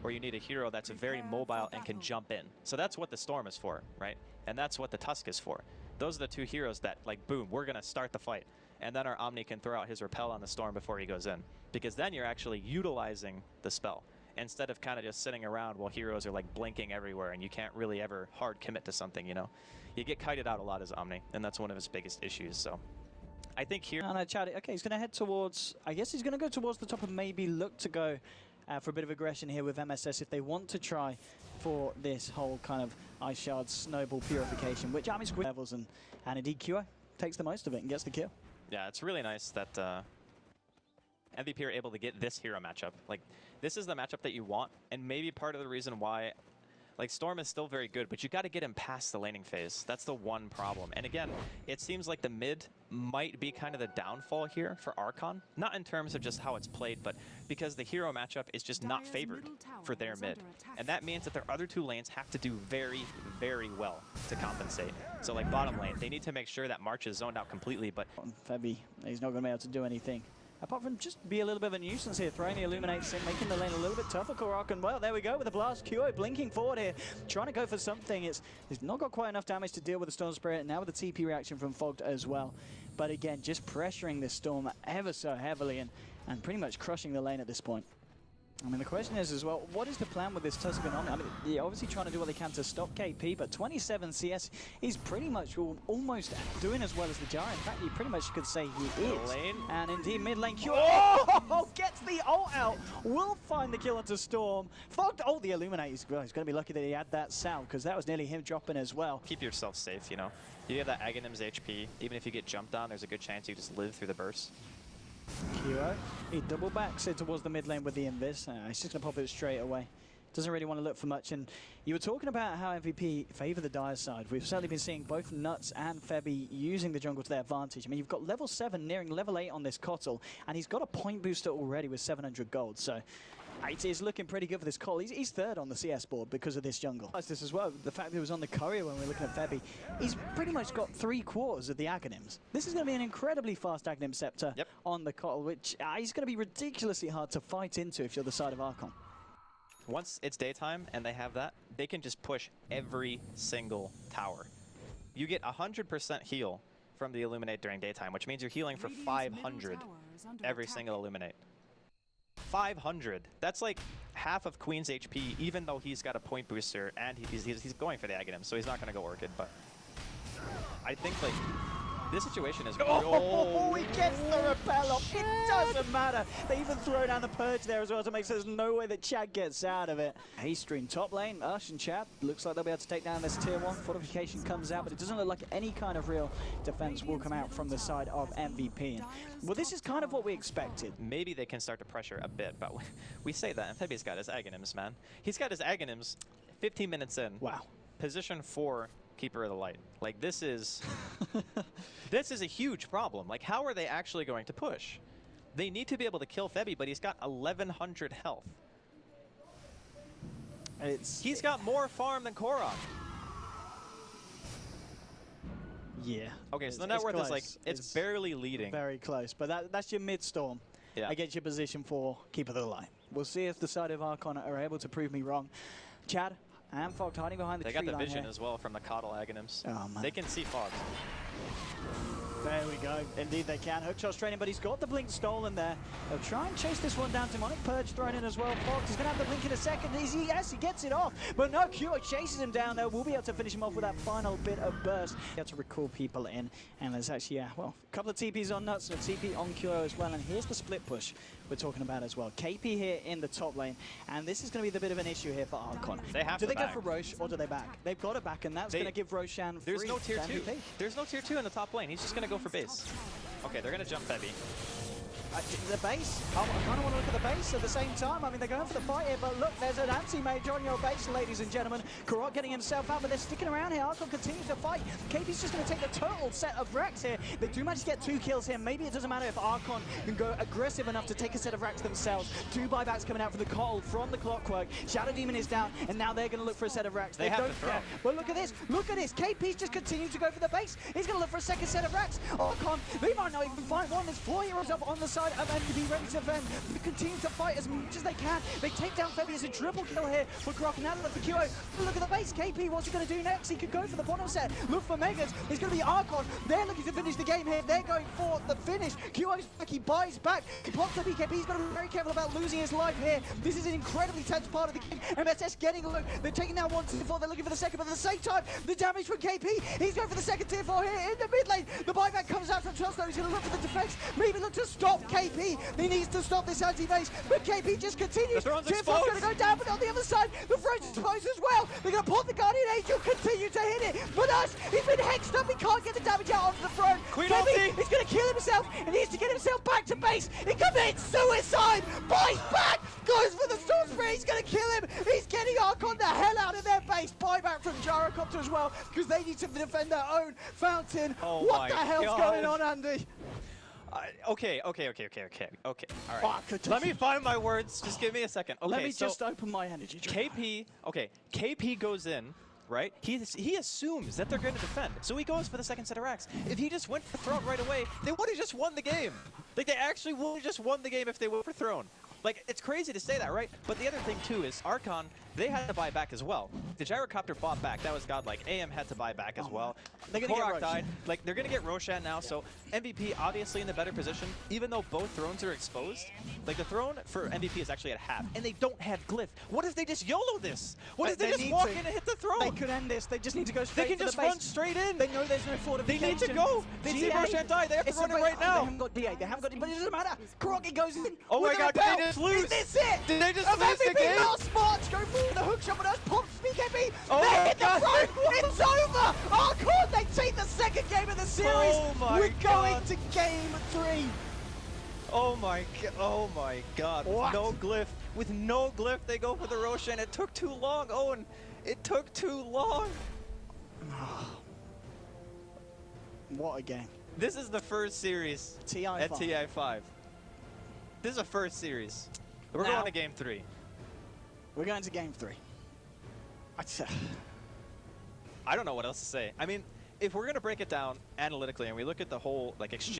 where you need a hero that's very mobile and can jump in. So that's what the Storm is for, right? And that's what the Tusk is for. Those are the two heroes that, like, boom, we're going to start the fight. And then our Omni can throw out his Repel on the Storm before he goes in. Because then you're actually utilizing the spell, instead of kind of just sitting around while heroes are, like, blinking everywhere and you can't really ever hard commit to something, you know? You get kited out a lot as Omni, and that's one of his biggest issues, so... I think here... No, Chad, okay, he's going to head towards... I guess he's going to go towards the top and maybe look to go for a bit of aggression here with MSS if they want to try for this whole kind of Ice Shard snowball purification, which Army Squid levels, and indeed QO takes the most of it and gets the kill. Yeah, it's really nice that MVP are able to get this hero matchup. Like, this is the matchup that you want, and maybe part of the reason why... Like, Storm is still very good, but you got to get him past the laning phase. That's the one problem. And again, it seems like the mid might be kind of the downfall here for Archon. Not in terms of just how it's played, but because the hero matchup is just not favored for their mid. And that means that their other two lanes have to do very, very well to compensate. So like bottom lane, they need to make sure that March is zoned out completely, but... Febby, he's not going to be able to do anything. Apart from just be a little bit of a nuisance here, throwing the Illuminates in, making the lane a little bit tougher. Korok, and well, there we go with the blast. QO blinking forward here, trying to go for something. He's not got quite enough damage to deal with the Storm Spirit, and now with the TP reaction from Fogged as well. But again, just pressuring this Storm ever so heavily and pretty much crushing the lane at this point. I mean, the question is as well, what is the plan with this Tusk and Omni? I mean, they're obviously trying to do what they can to stop KP, but 27 CS, he's pretty much almost doing as well as the Jar. In fact, you pretty much could say he is. Lane. And indeed, mid lane Q. Oh, gets the ult out. Will find the kill onto Storm. Fogged, oh, the Illuminate. He's going to be lucky that he had that sound, because that was nearly him dropping as well. Keep yourself safe, you know? You have that Aghanim's HP. Even if you get jumped on, there's a good chance you just live through the burst. QO, he double backs it towards the mid lane with the Invis. He's just going to pop it straight away. Doesn't really want to look for much. And you were talking about how MVP favor the Dire side. We've certainly been seeing both Nuts and Febby using the jungle to their advantage. I mean, you've got level 7 nearing level 8 on this KOTL, and he's got a point booster already with 700 gold. So it is looking pretty good for this KOTL. He's third on the CS board because of this jungle. This as well, the fact that he was on the courier when we were looking at Febby, he's pretty much got 3/4 of the Aghanims. This is going to be an incredibly fast Aghanim Scepter on the KOTL, which is going to be ridiculously hard to fight into if you're the side of Archon. Once it's daytime and they have that, they can just push every single tower. You get 100% heal from the Illuminate during daytime, which means you're healing for 500 every single Illuminate. 500. That's like half of Queen's HP, even though he's got a point booster and he's going for the Aghanim, so he's not going to go Orchid, but I think like this situation is... Oh, he gets the repel off. It doesn't matter. They even throw down the Purge there as well to make sure there's no way that Chad gets out of it. Haystream top lane, Ush and Chad. Looks like they'll be able to take down this tier 1. Fortification comes out, but it doesn't look like any kind of real defense will come out from the side of MVP. And, well, this is kind of what we expected. Maybe they can start to pressure a bit, but we say that. And Febby's got his Aghanims, man. He's got his Aghanims 15 minutes in. Wow. Position 4. Keeper of the Light. Like, this is this is a huge problem. Like, how are they actually going to push? They need to be able to kill Febby, but he's got 1100 health. He's got more farm than Korok. Yeah. Okay, so the net worth is like, it's barely leading. Very close, but that's your mid-storm against your position 4 Keeper of the Light. We'll see if the side of Archon are able to prove me wrong. Chad and Fogged hiding behind the tree line. They got the vision as well from the KOTL Aghanims. Oh, man. They can see Fogged. There we go. Indeed they can. Hookshot's training, but he's got the blink stolen there. They'll try and chase this one down. Demonic Purge thrown in as well. Fogged is going to have the blink in a second. Yes, he gets it off. But no, QO chases him down there. We'll be able to finish him off with that final bit of burst. He had to recall people in. And there's actually, well, a couple of TPs on Nuts and a TP on QO as well. And here's the split push we're talking about as well. KP here in the top lane. And this is going to be the bit of an issue here for Archon. They have to Do they go for Roche or do they back? They've got to back, and that's going to give Roshan free. There's no tier 2. There's no tier 2 in the top lane. He's just going to go for base. Okay, they're going to jump Febby. The base, I kind of want to look at the base at the same time. I mean, they're going for the fight here, but look, there's an anti-mage on your base, ladies and gentlemen. Korok getting himself out, but they're sticking around here. Archon continues to fight. KP's just going to take the total set of racks here. They do manage to get 2 kills here. Maybe it doesn't matter if Archon can go aggressive enough to take a set of racks themselves. 2 buybacks coming out from the KOTL from the Clockwork. Shadow Demon is down, and now they're going to look for a set of racks. They don't care. But look at this. Look at this. KP's just continuing to go for the base. He's going to look for a second set of racks. Archon, they might not even find one. There's 4 heroes up on the side side of NDB ready to defend. They continue to fight as much as they can. They take down Febby. It's a triple kill here for Croc and Adler for QO. Look at the base. KP, what's he going to do next? He could go for the bottom set. Look for Megas. It's going to be Archon. They're looking to finish the game here. They're going for the finish. QO's back. He buys back. He pops the BKB. He's got to be very careful about losing his life here. This is an incredibly tense part of the game. MSS getting a look. They're taking down 1 tier 4. They're looking for the second, but at the same time, the damage from KP. He's going for the second tier 4 here in the mid lane. The buyback comes out from Chelsea. He's going to look for the defense. Maybe look to stop KP. He needs to stop this anti-base, but KP just continues. The throne's Tier 4's going to go down, but on the other side, the throne's exposed as well. They're going to pull the Guardian Angel, continue to hit it. But us, he's been hexed up. He can't get the damage out onto the throne. Queen KP ulti. is going to kill himself. He needs to get himself back to base. He commits suicide. Buys back. Goes for the storm spray. He's going to kill him. He's getting Archon the hell out of their base. Buyback from Gyrocopter as well, because they need to defend their own fountain. Oh what the hell's God. going on, Andy? Okay. All right. Oh, Let me find my words. Just give me a second. Okay, Let me so just open my energy drink. KP goes in, right? He assumes that they're going to defend, so he goes for the second set of racks. If he just went for Throne right away, they would have just won the game. Like, they actually would have just won the game if they went for Throne. Like, it's crazy to say that, right? But the other thing, too, is Archon, they had to buy back as well. The Gyrocopter bought back. That was godlike. AM had to buy back as well. They're going to get Korok died. Like, they're going to get Roshan now, so MVP obviously in the better position, even though both thrones are exposed. Like, the throne for MVP is actually at half, and they don't have Glyph. What if they just YOLO this? What if they just walk in and hit the throne? They could end this. They just need to go straight They can for just the base. run straight in. They know there's no fortification. They need to go. They see GA, Roshan die. They have to it's run it a- right They now. haven't got DA. They haven't got it, but it doesn't matter. Kroki goes in. Oh my with a God, did they repel. just lose? Is this it? Did they just Of lose the MVP game? last March, go for the hook shot, but us pops BKB. Oh They my hit the God. front. It's over. Archon, they take the second game of the series. Oh my We're going God. to game 3. Oh my God. What? With no glyph, they go for the Roshan. It took too long, Owen. It took too long. What a game. This is the first series TI5. at TI5. This is the first series. We're Now- going to game 3. We're going to game 3. I don't know what else to say. I mean, if we're going to break it down analytically and we look at the whole like exchange